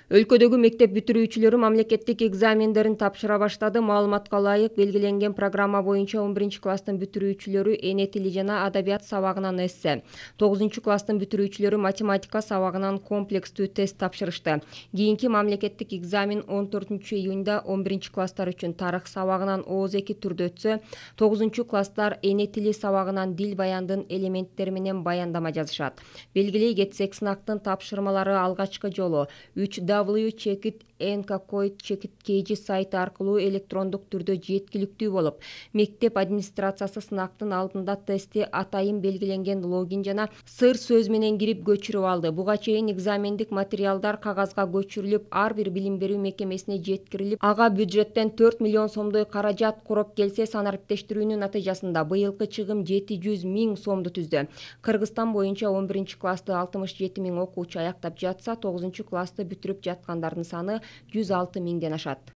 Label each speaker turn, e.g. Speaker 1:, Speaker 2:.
Speaker 1: Өлкөдөгү мектеп бүтүрүүчүлөрү мамлекеттик экзамендерин тапшыра баштады. Маалыматка ылайык, белгиленген программа боюнча 11-класстын бүтүрүүчүлөрү эне тили жана адабият сабагынан эссе, 9-класстын бүтүрүүчүлөрү математика сабагынан комплекстүү тест тапшырышты. Кийинки мамлекеттик экзамен 14-июнда 11-класстар үчүн тарых сабагынан ооз эки түрдө өтсө, 9-класстар эне тили сабагынан дил баяндын элементтери менен баяндама жазышат. Белгилей кетсек, сынактын тапшырмалары алгачкы жолу www.chekit.nk.kg сайты аркылуу электрондук түрдө жеткиликтүү болуп, мектеп администрациясы сынактын алдында тестти атайын белгиленген логин жана сыр сөз менен кирип көчүрүп алды. Буга чейин экзамендик материалдар кагазга көчүрүлүп, ар бир билим берүү мекемесине жеткирилип, ага бюджеттен 4 миллион сомдой каражат куруп келсе, санариптештирүүнүн натыйжасында быйылкы чыгым 700 000 сомду түздү. Кыргызстан боюнча 11-классты 67 000 окуучу аяктап жатса, 9-классты бүтүрүп жаткандардын саны 106 000ден ашат.